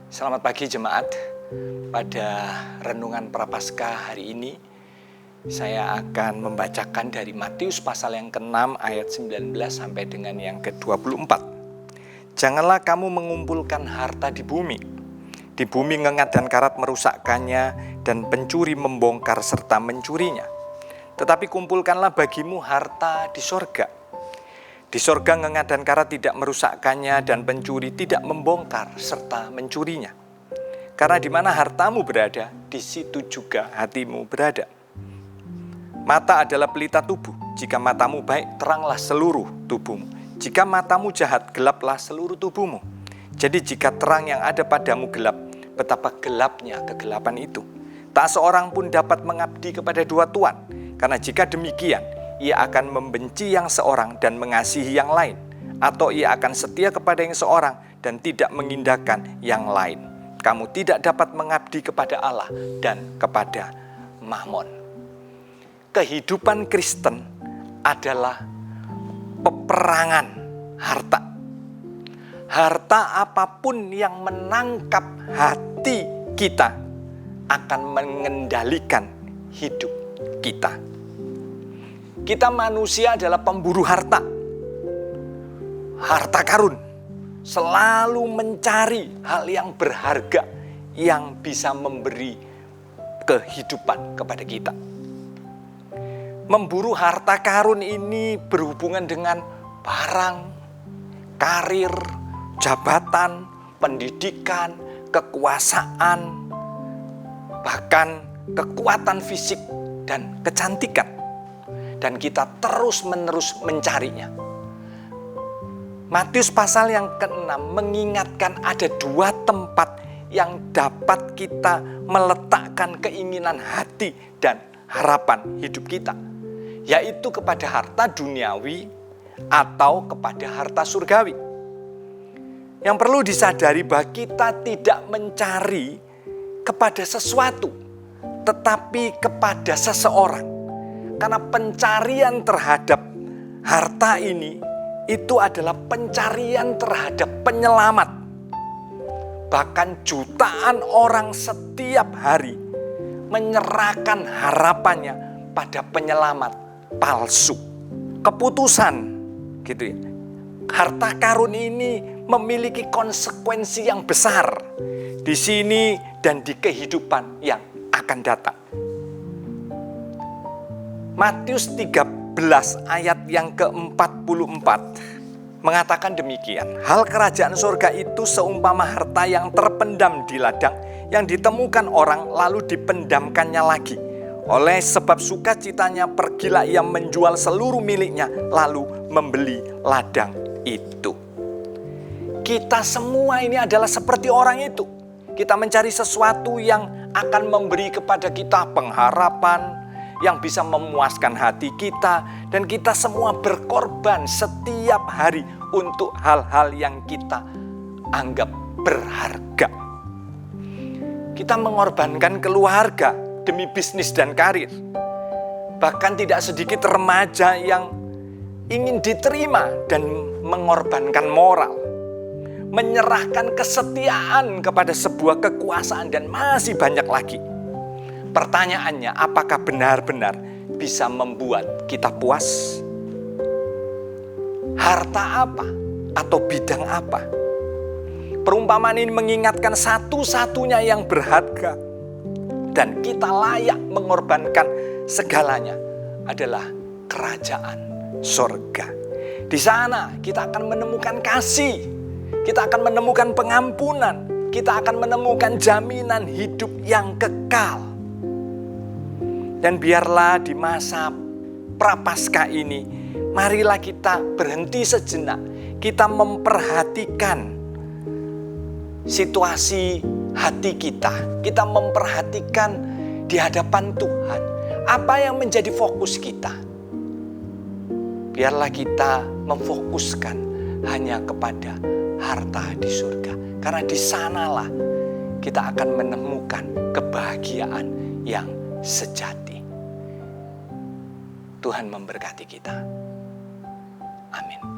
Selamat pagi jemaat. Pada renungan Prapaskah hari ini, saya akan membacakan dari Matius pasal yang ke-6 ayat 19 sampai dengan yang ke-24. Janganlah kamu mengumpulkan harta di bumi. Di bumi ngengat dan karat merusakkannya, dan pencuri membongkar serta mencurinya. Tetapi kumpulkanlah bagimu harta di sorga. Di sorga ngengat dan karat tidak merusakkannya, dan pencuri tidak membongkar serta mencurinya. Karena di mana hartamu berada, di situ juga hatimu berada. Mata adalah pelita tubuh. Jika matamu baik, teranglah seluruh tubuhmu. Jika matamu jahat, gelaplah seluruh tubuhmu. Jadi jika terang yang ada padamu gelap, betapa gelapnya kegelapan itu. Tak seorang pun dapat mengabdi kepada dua tuan, karena jika demikian, ia akan membenci yang seorang dan mengasihi yang lain, atau ia akan setia kepada yang seorang dan tidak mengindahkan yang lain. Kamu tidak dapat mengabdi kepada Allah dan kepada Mammon. Kehidupan Kristen adalah peperangan harta. Harta apapun yang menangkap hati kita akan mengendalikan hidup kita. Kita manusia adalah pemburu harta. Harta karun. Selalu mencari hal yang berharga yang bisa memberi kehidupan kepada kita. Memburu harta karun ini berhubungan dengan barang, karir, jabatan, pendidikan, kekuasaan, bahkan kekuatan fisik dan kecantikan. Dan kita terus-menerus mencarinya. Matius pasal yang ke-6 mengingatkan ada dua tempat yang dapat kita meletakkan keinginan hati dan harapan hidup kita. Yaitu kepada harta duniawi atau kepada harta surgawi. Yang perlu disadari bahwa kita tidak mencari kepada sesuatu, tetapi kepada seseorang. Karena pencarian terhadap harta ini itu adalah pencarian terhadap penyelamat. Bahkan jutaan orang setiap hari menyerahkan harapannya pada penyelamat palsu. Keputusan gitu ya. Harta karun ini memiliki konsekuensi yang besar di sini dan di kehidupan yang akan datang. Matius 13 ayat yang ke-44 mengatakan demikian. Hal kerajaan surga itu seumpama harta yang terpendam di ladang, yang ditemukan orang lalu dipendamkannya lagi. Oleh sebab sukacitanya pergilah ia menjual seluruh miliknya lalu membeli ladang itu. Kita semua ini adalah seperti orang itu. Kita mencari sesuatu yang akan memberi kepada kita pengharapan, yang bisa memuaskan hati kita, dan kita semua berkorban setiap hari untuk hal-hal yang kita anggap berharga. Kita mengorbankan keluarga demi bisnis dan karir. Bahkan tidak sedikit remaja yang ingin diterima dan mengorbankan moral, menyerahkan kesetiaan kepada sebuah kekuasaan, dan masih banyak lagi. Pertanyaannya, apakah benar-benar bisa membuat kita puas? Harta apa atau bidang apa? Perumpamaan ini mengingatkan satu-satunya yang berharga dan kita layak mengorbankan segalanya adalah kerajaan sorga. Di sana kita akan menemukan kasih, kita akan menemukan pengampunan, kita akan menemukan jaminan hidup yang kekal. Dan biarlah di masa Prapaskah ini, marilah kita berhenti sejenak. Kita memperhatikan situasi hati kita. Kita memperhatikan di hadapan Tuhan. Apa yang menjadi fokus kita? Biarlah kita memfokuskan hanya kepada harta di surga. Karena di sanalah kita akan menemukan kebahagiaan yang sejati. Tuhan memberkati kita. Amin.